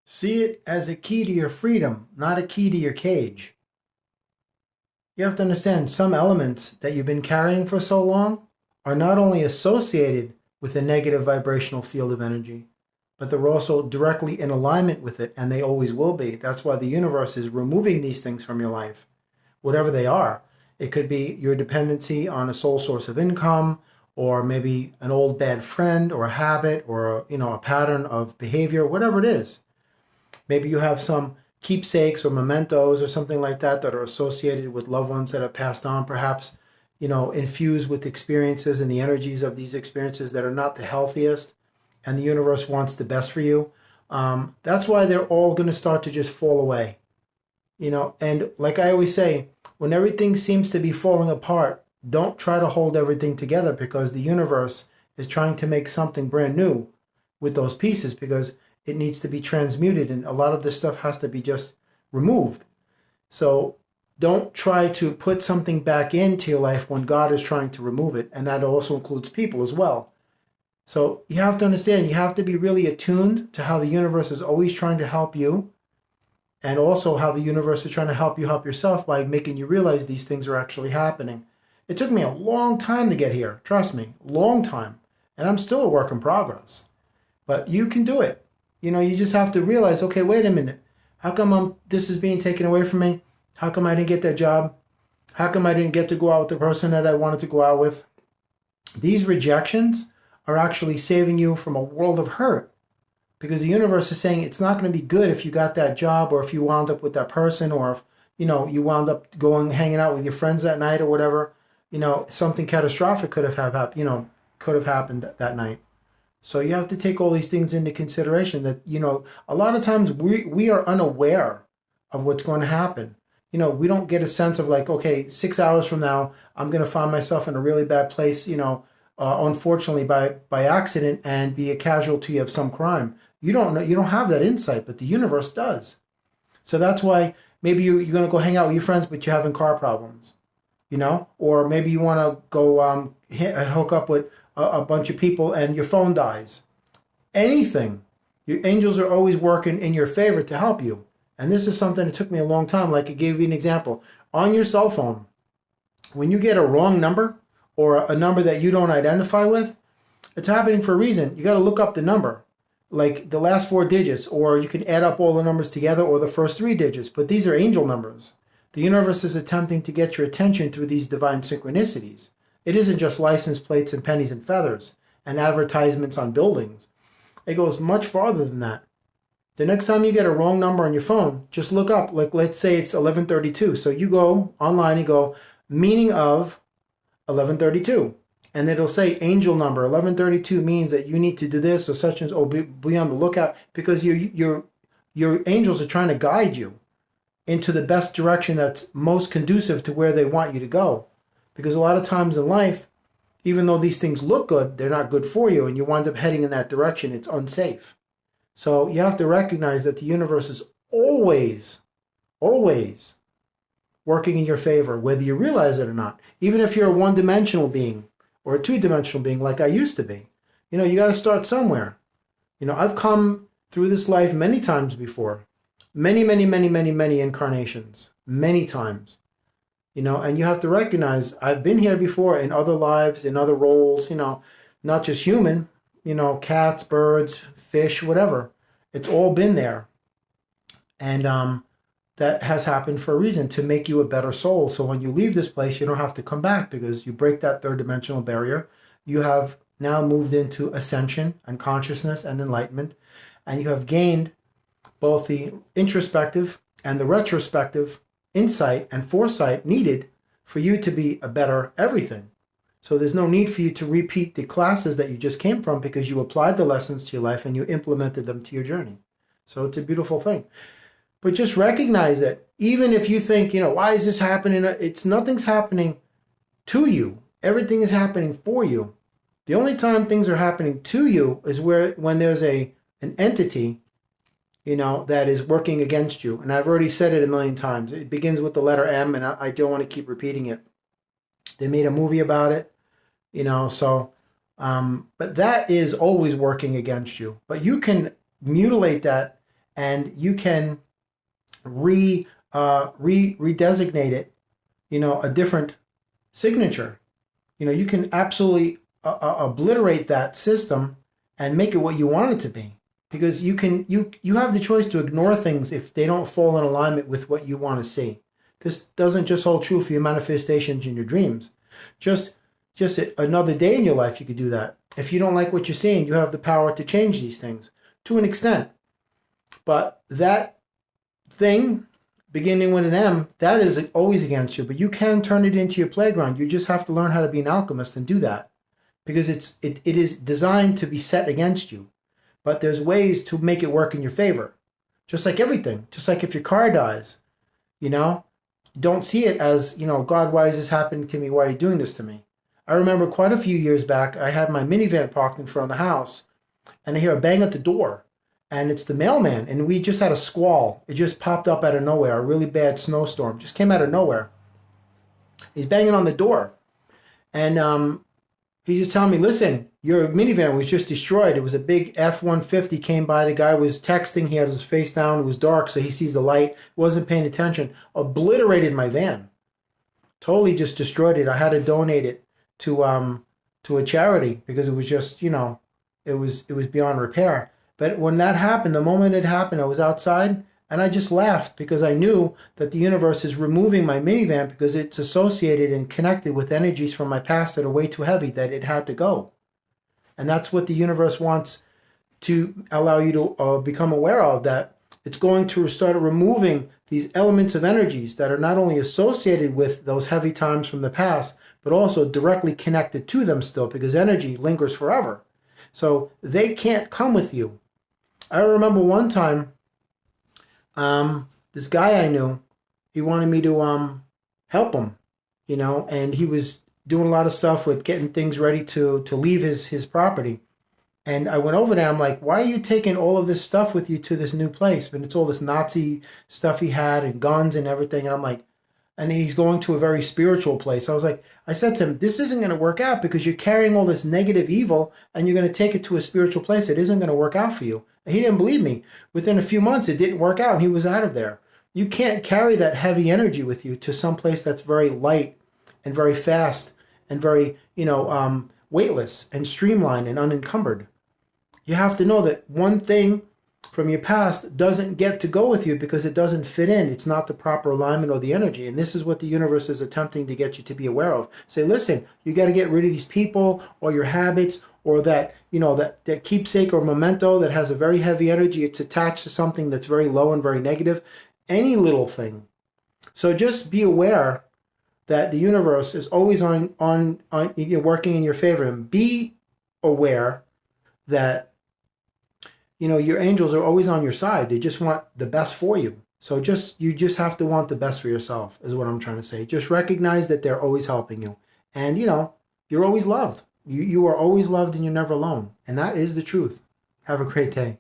See it as a key to your freedom, not a key to your cage. You have to understand some elements that you've been carrying for so long are not only associated with a negative vibrational field of energy, but they're also directly in alignment with it, and they always will be. That's why the universe is removing these things from your life, whatever they are. It could be your dependency on a sole source of income, or maybe an old bad friend, or a habit, or a pattern of behavior, whatever it is. Maybe you have some keepsakes or mementos or something like that that are associated with loved ones that have passed on, perhaps, infused with experiences and the energies of these experiences that are not the healthiest, and the universe wants the best for you. That's why they're all going to start to just fall away. And like I always say, when everything seems to be falling apart, don't try to hold everything together, because the universe is trying to make something brand new with those pieces, because it needs to be transmuted, and a lot of this stuff has to be just removed. So don't try to put something back into your life when God is trying to remove it, and that also includes people as well. So you have to understand, you have to be really attuned to how the universe is always trying to help you, and also how the universe is trying to help you help yourself by making you realize these things are actually happening. It took me a long time to get here, trust me, long time, and I'm still a work in progress. But you can do it. You just have to realize, okay, wait a minute. How come this is being taken away from me? How come I didn't get that job? How come I didn't get to go out with the person that I wanted to go out with? These rejections are actually saving you from a world of hurt, because the universe is saying it's not going to be good if you got that job, or if you wound up with that person, or if you wound up hanging out with your friends that night, or whatever. Something catastrophic could have happened that night. So you have to take all these things into consideration, that, a lot of times we are unaware of what's going to happen. We don't get a sense of like, okay, 6 hours from now, I'm going to find myself in a really bad place, unfortunately by accident, and be a casualty of some crime. You don't know, you don't have that insight, but the universe does. So that's why maybe you're going to go hang out with your friends, but you're having car problems, or maybe you want to go hook up with a bunch of people and your phone dies. Anything. Your angels are always working in your favor to help you. And this is something that took me a long time. Like I gave you an example. On your cell phone, when you get a wrong number, or a number that you don't identify with, it's happening for a reason. You got to look up the number, like the last 4 digits, or you can add up all the numbers together, or the first 3 digits. But these are angel numbers. The universe is attempting to get your attention through these divine synchronicities. It isn't just license plates and pennies and feathers and advertisements on buildings. It goes much farther than that. The next time you get a wrong number on your phone, just look up, like let's say it's 1132. So you go online and go, meaning of 1132. And it'll say angel number 1132 means that you need to do this or such, and be on the lookout, because your angels are trying to guide you into the best direction that's most conducive to where they want you to go. Because a lot of times in life, even though these things look good, they're not good for you, and you wind up heading in that direction. It's unsafe. So you have to recognize that the universe is always, always working in your favor, whether you realize it or not. Even if you're a one-dimensional being or a two-dimensional being like I used to be, you got to start somewhere. I've come through this life many times before, many, many, many, many, many incarnations, many times. And you have to recognize I've been here before in other lives, in other roles, not just human, cats, birds, fish, whatever. It's all been there. And that has happened for a reason, to make you a better soul. So when you leave this place, you don't have to come back, because you break that third dimensional barrier. You have now moved into ascension and consciousness and enlightenment, and you have gained both the introspective and the retrospective insight and foresight needed for you to be a better everything. So there's no need for you to repeat the classes that you just came from, because you applied the lessons to your life and you implemented them to your journey. So it's a beautiful thing. But just recognize that even if you think, why is this happening? Nothing's happening to you. Everything is happening for you. The only time things are happening to you is when there's an entity that is working against you. And I've already said it a million times. It begins with the letter M, and I don't want to keep repeating it. They made a movie about it, but that is always working against you. But you can mutilate that and you can redesignate it, a different signature. You can absolutely obliterate that system and make it what you want it to be, because you have the choice to ignore things if they don't fall in alignment with what you want to see. This doesn't just hold true for your manifestations in your dreams. Just another day in your life, you could do that. If you don't like what you're seeing, you have the power to change these things to an extent. But that thing, beginning with an M, that is always against you. But you can turn it into your playground. You just have to learn how to be an alchemist and do that, because it is designed to be set against you. But there's ways to make it work in your favor. Just like everything. Just like if your car dies, don't see it as, God, why is this happening to me? Why are you doing this to me? I remember quite a few years back, I had my minivan parked in front of the house, and I hear a bang at the door, and it's the mailman, and we just had a squall. It just popped up out of nowhere, a really bad snowstorm, just came out of nowhere. He's banging on the door, and he's just telling me, listen, your minivan was just destroyed. It was a big F-150 came by. The guy was texting. He had his face down. It was dark, so he sees the light. Wasn't paying attention. Obliterated my van. Totally just destroyed it. I had to donate it to a charity because it was just, it was beyond repair. But when that happened, the moment it happened, I was outside and I just laughed, because I knew that the universe is removing my minivan because it's associated and connected with energies from my past that are way too heavy, that it had to go. And that's what the universe wants to allow you to become aware of, that it's going to start removing these elements of energies that are not only associated with those heavy times from the past, but also directly connected to them still, because energy lingers forever. So they can't come with you. I remember one time, this guy I knew, he wanted me to help him, and he was doing a lot of stuff with getting things ready to leave his property. And I went over there, I'm like, why are you taking all of this stuff with you to this new place? And it's all this Nazi stuff he had and guns and everything. And I'm like, and he's going to a very spiritual place. I said to him, this isn't going to work out, because you're carrying all this negative evil and you're going to take it to a spiritual place. It isn't going to work out for you. And he didn't believe me. Within a few months, it didn't work out and he was out of there. You can't carry that heavy energy with you to some place that's very light and very fast and very, weightless and streamlined and unencumbered. You have to know that one thing from your past doesn't get to go with you because it doesn't fit in. It's not the proper alignment or the energy. And this is what the universe is attempting to get you to be aware of. Say, listen, you got to get rid of these people or your habits, or that, that keepsake or memento that has a very heavy energy. It's attached to something that's very low and very negative. Any little thing. So just be aware that the universe is always on working in your favor, and be aware that your angels are always on your side. They just want the best for you. So you just have to want the best for yourself, is what I'm trying to say. Just recognize that they're always helping you, and you're always loved. You are always loved, and you're never alone, and that is the truth. Have a great day.